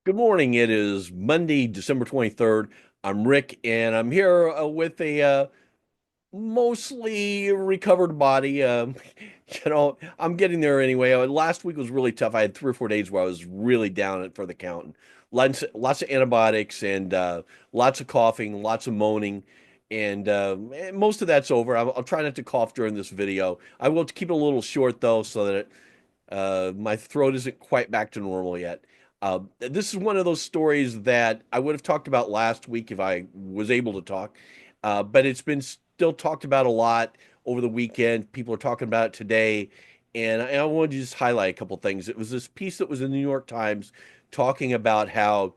Good morning. It is Monday, December 23rd. I'm Rick, and I'm here with a mostly recovered body. I'm getting there anyway. Last week was really tough. I had 3 or 4 days where I was really down for the count. And lots of antibiotics and lots of coughing, lots of moaning. And most of that's over. I'll try not to cough during this video. I will keep it a little short, though, so that my throat isn't quite back to normal yet. This is one of those stories that I would have talked about last week if I was able to talk, but it's been still talked about a lot over the weekend. People are talking about it today, and I wanted to just highlight a couple things. It was this piece that was in the New York Times talking about how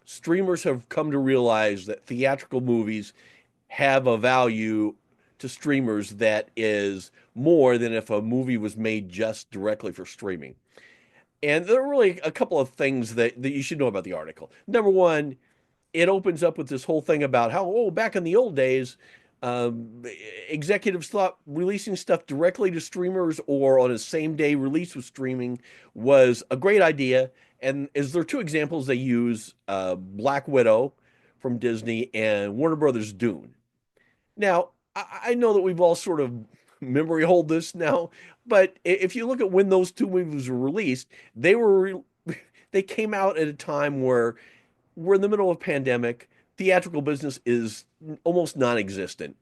streamers have come to realize that theatrical movies have a value to streamers that is more than if a movie was made just directly for streaming. And there are really a couple of things that you should know about the article. Number one, it opens up with this whole thing about how, oh, back in the old days, um, executives thought releasing stuff directly to streamers or on a same day release with streaming was a great idea. And is there two examples they use, Black Widow from Disney and Warner Brothers Dune. Now, I know that we've all sort of memory hold this now, but if you look at when those two movies were released, they came out at a time where we're in the middle of a pandemic. Theatrical business is almost non-existent.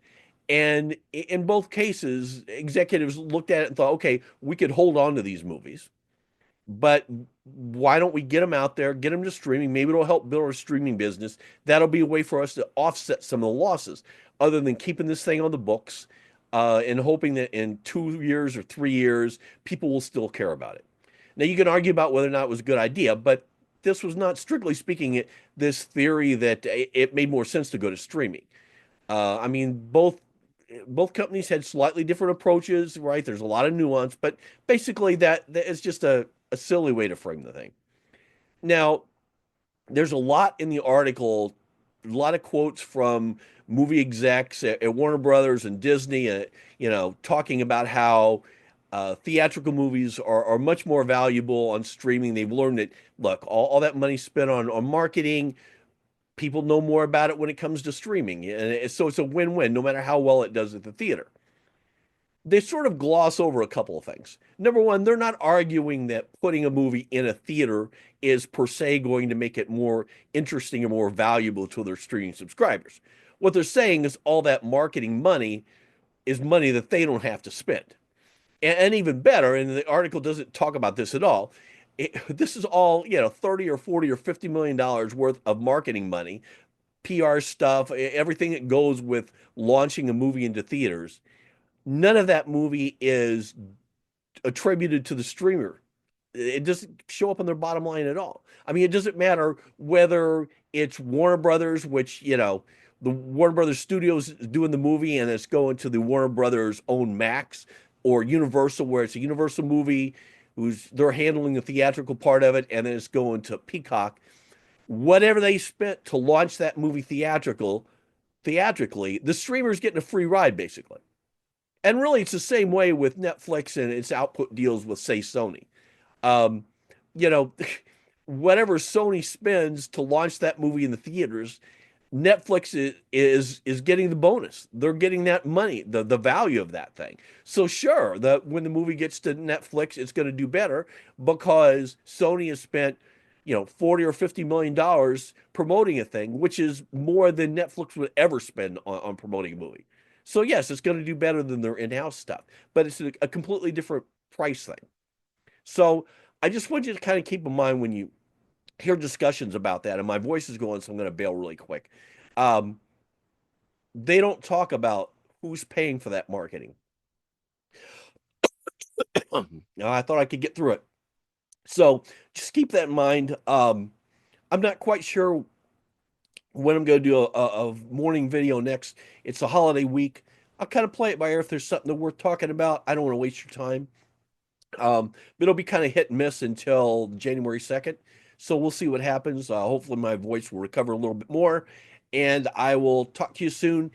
And in both cases, executives looked at it and thought, okay, we could hold on to these movies, but why don't we get them out there, get them to streaming? Maybe it'll help build our streaming business. That'll be a way for us to offset some of the losses, other than keeping this thing on the books and hoping that in 2 years or 3 years, people will still care about it. Now, you can argue about whether or not it was a good idea, but this was not, strictly speaking, this theory that it made more sense to go to streaming. I mean, both companies had slightly different approaches, right? There's a lot of nuance, but basically that is just a silly way to frame the thing. Now, there's a lot in the article, a lot of quotes from movie execs at Warner Brothers and Disney, talking about how theatrical movies are much more valuable on streaming. They've learned that, look, all that money spent on marketing, people know more about it when it comes to streaming. And so it's a win-win, no matter how well it does at the theater. They sort of gloss over a couple of things. Number one, they're not arguing that putting a movie in a theater is per se going to make it more interesting or more valuable to their streaming subscribers. What they're saying is all that marketing money is money that they don't have to spend. And even better, and the article doesn't talk about this at all. This is all, 30 or 40 or $50 million worth of marketing money, PR stuff, everything that goes with launching a movie into theaters. None of that movie is attributed to the streamer. It doesn't show up on their bottom line at all. I mean, it doesn't matter whether it's Warner Brothers, which, the Warner Brothers Studios is doing the movie and it's going to the Warner Brothers own Max, or Universal, where it's a Universal movie who's they're handling the theatrical part of it, and then it's going to Peacock. Whatever they spent to launch that movie theatrically, the streamer's getting a free ride basically. And really, it's the same way with Netflix and its output deals with, say, Sony. Um, you know, whatever Sony spends to launch that movie in the theaters, Netflix is getting the bonus. They're getting that money, the value of that thing. So sure, when the movie gets to Netflix, it's going to do better because Sony has spent, 40 or $50 million promoting a thing, which is more than Netflix would ever spend on promoting a movie. So yes, it's going to do better than their in-house stuff, but it's a completely different price thing. So I just want you to kind of keep in mind when you hear discussions about that, and my voice is going, so I'm going to bail really quick. Um, they don't talk about who's paying for that marketing. Now, I thought I could get through it. So just keep that in mind. I'm not quite sure when I'm going to do a morning video next. It's a holiday week. I'll kind of play it by ear if there's something that worth talking about. I don't want to waste your time. But it'll be kind of hit and miss until January 2nd. So we'll see what happens. Hopefully my voice will recover a little bit more, and I will talk to you soon.